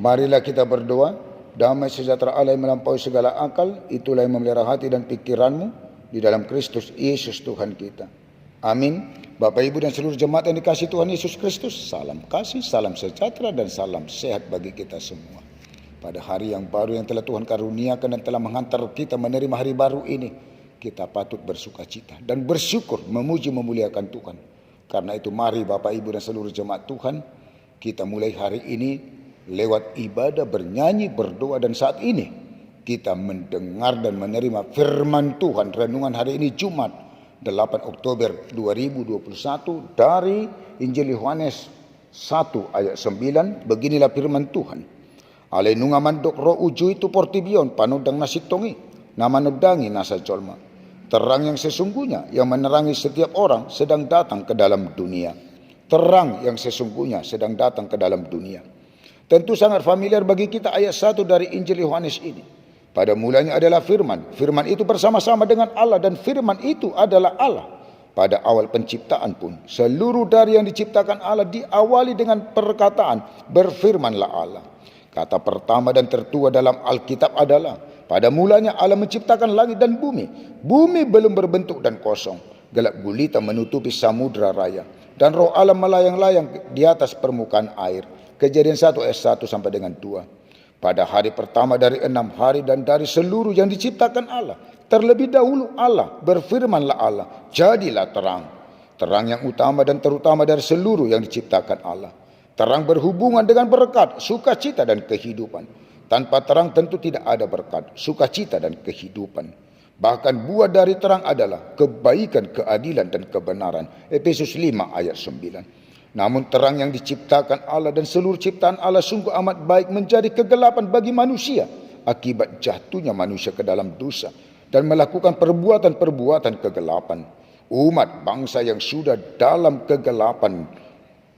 Marilah kita berdoa. Damai sejahtera Allah yang melampaui segala akal, itulah yang memelihara hati dan pikiranmu di dalam Kristus Yesus Tuhan kita. Amin. Bapak, Ibu dan seluruh jemaat yang dikasihi Tuhan Yesus Kristus, salam kasih, salam sejahtera dan salam sehat bagi kita semua. Pada hari yang baru yang telah Tuhan karuniakan dan telah menghantar kita menerima hari baru ini, kita patut bersukacita dan bersyukur, memuji, memuliakan Tuhan. Karena itu mari Bapak, Ibu dan seluruh jemaat Tuhan, kita mulai hari ini lewat ibadah, bernyanyi, berdoa, dan saat ini kita mendengar dan menerima firman Tuhan. Renungan hari ini Jumat 8 Oktober 2021 dari Injil Yohanes 1 ayat 9. Beginilah firman Tuhan. Ale nunga mandok ro uju itu portibion panudang nasitongi nama nudangi nasa colma. Terang yang sesungguhnya yang menerangi setiap orang sedang datang ke dalam dunia. Terang yang sesungguhnya sedang datang ke dalam dunia. Tentu sangat familiar bagi kita ayat 1 dari Injil Yohanes ini. Pada mulanya adalah firman. Firman itu bersama-sama dengan Allah dan firman itu adalah Allah. Pada awal penciptaan pun seluruh dari yang diciptakan Allah diawali dengan perkataan berfirmanlah Allah. Kata pertama dan tertua dalam Alkitab adalah pada mulanya Allah menciptakan langit dan bumi. Bumi belum berbentuk dan kosong. Gelap gulita menutupi samudra raya. Dan roh Allah melayang-layang di atas permukaan air. Kejadian 1 ayat 1 sampai dengan 2. Pada hari pertama dari 6 hari dan dari seluruh yang diciptakan Allah. Terlebih dahulu Allah, berfirmanlah Allah, jadilah terang. Terang yang utama dan terutama dari seluruh yang diciptakan Allah. Terang berhubungan dengan berkat, sukacita dan kehidupan. Tanpa terang tentu tidak ada berkat, sukacita dan kehidupan. Bahkan buah dari terang adalah kebaikan, keadilan dan kebenaran. Efesus 5 ayat 9. Namun terang yang diciptakan Allah dan seluruh ciptaan Allah sungguh amat baik menjadi kegelapan bagi manusia akibat jatuhnya manusia ke dalam dosa dan melakukan perbuatan-perbuatan kegelapan. Umat bangsa yang sudah dalam kegelapan,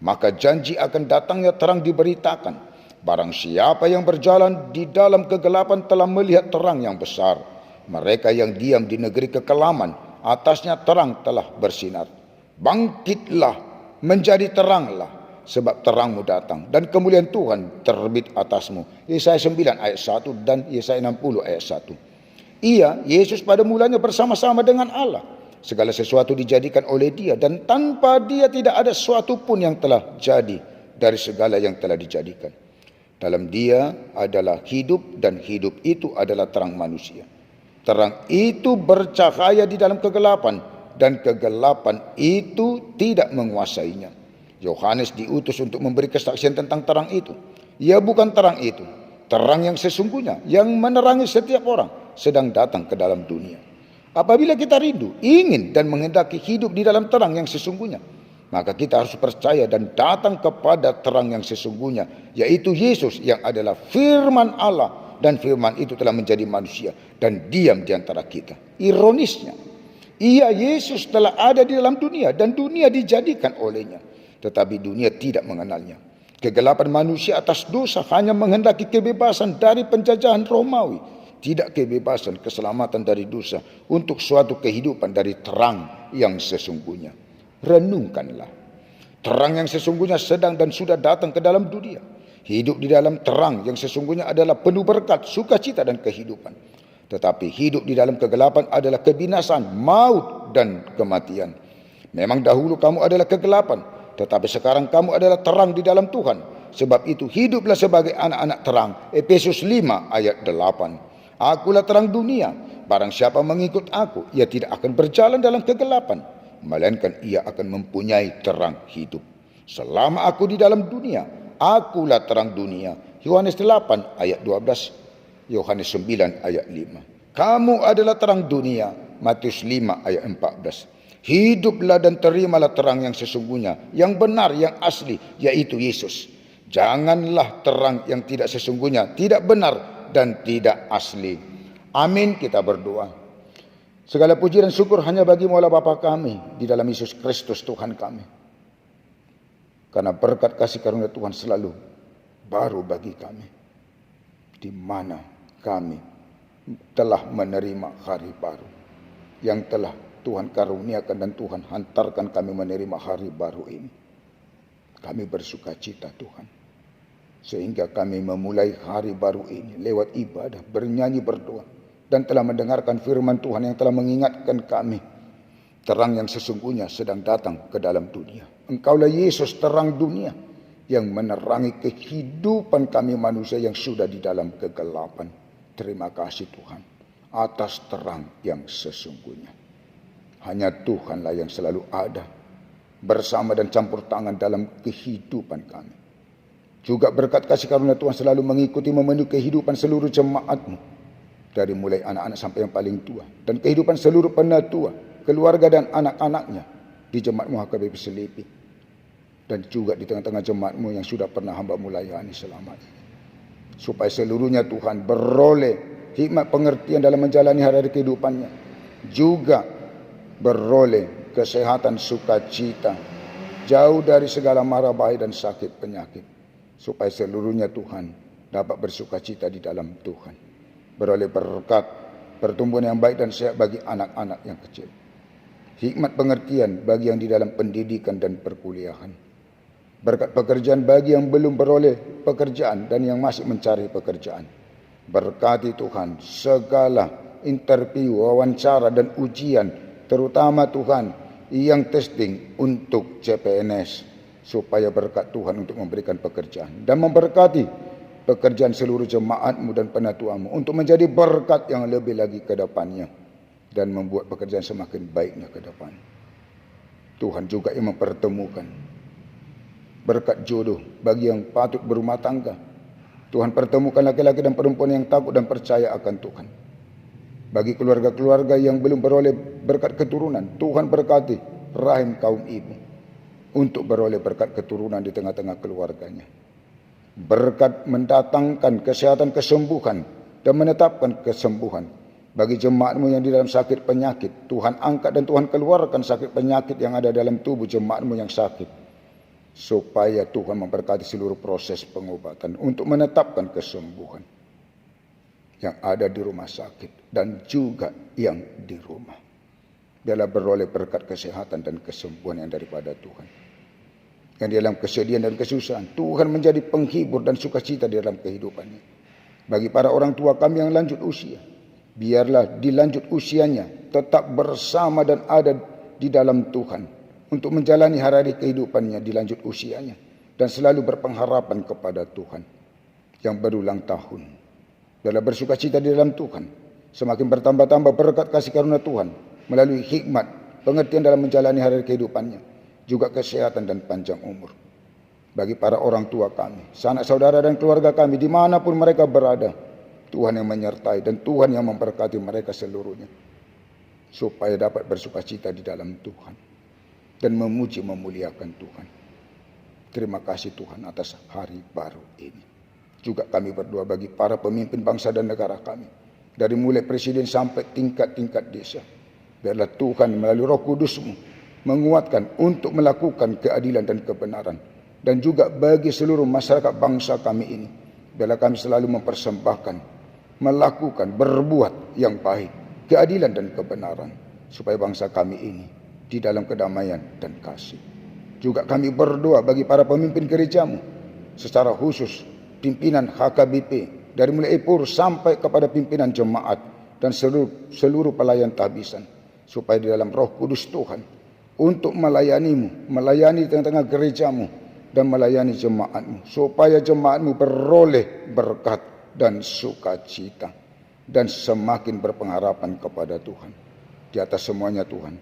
maka janji akan datangnya terang diberitakan. Barang siapa yang berjalan di dalam kegelapan telah melihat terang yang besar. Mereka yang diam di negeri kekelaman, atasnya terang telah bersinar. Bangkitlah, menjadi teranglah, sebab terangmu datang dan kemuliaan Tuhan terbit atasmu. Yesaya 9 ayat 1 dan Yesaya 60 ayat 1. Ia, Yesus pada mulanya bersama-sama dengan Allah. Segala sesuatu dijadikan oleh Dia, dan tanpa Dia tidak ada sesuatu pun yang telah jadi dari segala yang telah dijadikan. Dalam Dia adalah hidup, dan hidup itu adalah terang manusia. Terang itu bercahaya di dalam kegelapan, dan kegelapan itu tidak menguasainya. Yohanes diutus untuk memberi kesaksian tentang terang itu. Ia bukan terang itu, terang yang sesungguhnya, yang menerangi setiap orang, sedang datang ke dalam dunia. Apabila kita rindu, ingin dan menghendaki hidup di dalam terang yang sesungguhnya, maka kita harus percaya dan datang kepada terang yang sesungguhnya, yaitu Yesus yang adalah firman Allah, dan firman itu telah menjadi manusia dan diam di antara kita. Ironisnya, Ia, Yesus, telah ada di dalam dunia dan dunia dijadikan olehnya, tetapi dunia tidak mengenalnya. Kegelapan manusia atas dosa hanya menghendaki kebebasan dari penjajahan Romawi, tidak kebebasan keselamatan dari dosa untuk suatu kehidupan dari terang yang sesungguhnya. Renungkanlah, terang yang sesungguhnya sedang dan sudah datang ke dalam dunia. Hidup di dalam terang yang sesungguhnya adalah penuh berkat, sukacita dan kehidupan. Tetapi hidup di dalam kegelapan adalah kebinasaan, maut dan kematian. Memang dahulu kamu adalah kegelapan, tetapi sekarang kamu adalah terang di dalam Tuhan. Sebab itu hiduplah sebagai anak-anak terang. Efesus 5 ayat 8. Akulah terang dunia, barang siapa mengikut aku, ia tidak akan berjalan dalam kegelapan, melainkan ia akan mempunyai terang hidup. Selama aku di dalam dunia, akulah terang dunia. Yohanes 8 ayat 12, Yohanes 9 ayat 5. Kamu adalah terang dunia, Matius 5 ayat 14. Hiduplah dan terimalah terang yang sesungguhnya, yang benar, yang asli, yaitu Yesus. Janganlah terang yang tidak sesungguhnya, tidak benar dan tidak asli. Amin. Kita berdoa. Segala puji dan syukur hanya bagi Mola Bapa kami di dalam Yesus Kristus Tuhan kami. Karena berkat kasih karunia Tuhan selalu baru bagi kami, di mana kami telah menerima hari baru yang telah Tuhan karuniakan dan Tuhan hantarkan kami menerima hari baru ini. Kami bersuka cita Tuhan, sehingga kami memulai hari baru ini lewat ibadah, bernyanyi, berdoa, dan telah mendengarkan firman Tuhan yang telah mengingatkan kami. Terang yang sesungguhnya sedang datang ke dalam dunia. Engkaulah Yesus, terang dunia, yang menerangi kehidupan kami manusia yang sudah di dalam kegelapan. Terima kasih Tuhan atas terang yang sesungguhnya. Hanya Tuhanlah yang selalu ada bersama dan campur tangan dalam kehidupan kami. Juga berkat kasih karunia Tuhan selalu mengikuti memenuhi kehidupan seluruh jemaat-Mu, dari mulai anak-anak sampai yang paling tua, dan kehidupan seluruh penatua, keluarga dan anak-anaknya di jemaat-Mu HKBP Selipi, dan juga di tengah-tengah jemaat-Mu yang sudah pernah hamba-Mu layani selama ini. Supaya seluruhnya Tuhan beroleh hikmat pengertian dalam menjalani hari-hari kehidupannya, juga beroleh kesehatan, sukacita, jauh dari segala mara bahaya dan sakit penyakit. Supaya seluruhnya Tuhan dapat bersukacita di dalam Tuhan, beroleh berkat, pertumbuhan yang baik dan sehat bagi anak-anak yang kecil, hikmat pengertian bagi yang di dalam pendidikan dan perkuliahan, berkat pekerjaan bagi yang belum beroleh pekerjaan dan yang masih mencari pekerjaan. Berkati Tuhan segala interview, wawancara dan ujian, terutama Tuhan yang testing untuk CPNS, supaya berkat Tuhan untuk memberikan pekerjaan, dan memberkati pekerjaan seluruh jemaat-Mu dan penatua-Mu untuk menjadi berkat yang lebih lagi ke depannya, dan membuat pekerjaan semakin baiknya ke depan. Tuhan juga yang mempertemukan berkat jodoh bagi yang patut berumah tangga. Tuhan pertemukan laki-laki dan perempuan yang takut dan percaya akan Tuhan. Bagi keluarga-keluarga yang belum beroleh berkat keturunan, Tuhan berkati rahim kaum ibu untuk beroleh berkat keturunan di tengah-tengah keluarganya. Berkat mendatangkan kesehatan, kesembuhan, dan menetapkan kesembuhan bagi jemaat-Mu yang di dalam sakit penyakit. Tuhan angkat dan Tuhan keluarkan sakit penyakit yang ada dalam tubuh jemaat-Mu yang sakit, supaya Tuhan memberkati seluruh proses pengobatan untuk menetapkan kesembuhan yang ada di rumah sakit dan juga yang di rumah. Biarlah beroleh berkat kesehatan dan kesembuhan yang daripada Tuhan. Dan di dalam kesedihan dan kesusahan, Tuhan menjadi penghibur dan sukacita di dalam kehidupannya. Bagi para orang tua kami yang lanjut usia, biarlah di lanjut usianya tetap bersama dan ada di dalam Tuhan untuk menjalani hari-hari kehidupannya di lanjut usianya dan selalu berpengharapan kepada Tuhan yang berulang tahun. Biarlah bersukacita di dalam Tuhan, semakin bertambah-tambah berkat kasih karunia Tuhan melalui hikmat, pengertian dalam menjalani hari-hari kehidupannya, juga kesehatan dan panjang umur. Bagi para orang tua kami, sanak saudara dan keluarga kami dimanapun mereka berada, Tuhan yang menyertai dan Tuhan yang memberkati mereka seluruhnya, supaya dapat bersukacita di dalam Tuhan dan memuji memuliakan Tuhan. Terima kasih Tuhan atas hari baru ini. Juga kami berdoa bagi para pemimpin bangsa dan negara kami, dari mulai presiden sampai tingkat-tingkat desa. Biarlah Tuhan melalui Roh Kudus-Mu menguatkan untuk melakukan keadilan dan kebenaran. Dan juga bagi seluruh masyarakat bangsa kami ini, biarlah kami selalu mempersembahkan, melakukan, berbuat yang baik, keadilan dan kebenaran, supaya bangsa kami ini di dalam kedamaian dan kasih. Juga kami berdoa bagi para pemimpin gereja-Mu, secara khusus pimpinan HKBP, dari mulai Epur sampai kepada pimpinan jemaat dan seluruh pelayan tahbisan, supaya di dalam Roh Kudus Tuhan untuk melayani-Mu, melayani tengah-tengah gereja-Mu dan melayani jemaat-Mu, supaya jemaat-Mu beroleh berkat dan sukacita dan semakin berpengharapan kepada Tuhan. Di atas semuanya Tuhan,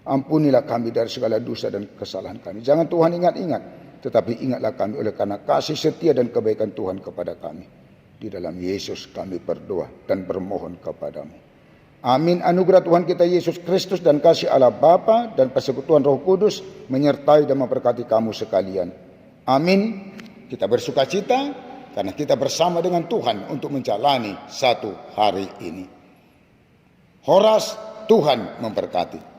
ampunilah kami dari segala dosa dan kesalahan kami. Jangan Tuhan ingat-ingat, tetapi ingatlah kami oleh karena kasih setia dan kebaikan Tuhan kepada kami. Di dalam Yesus kami berdoa dan bermohon kepadamu. Amin. Anugerah Tuhan kita Yesus Kristus dan kasih Allah Bapa dan persekutuan Roh Kudus menyertai dan memberkati kamu sekalian. Amin. Kita bersukacita karena kita bersama dengan Tuhan untuk menjalani satu hari ini. Horas, Tuhan memberkati.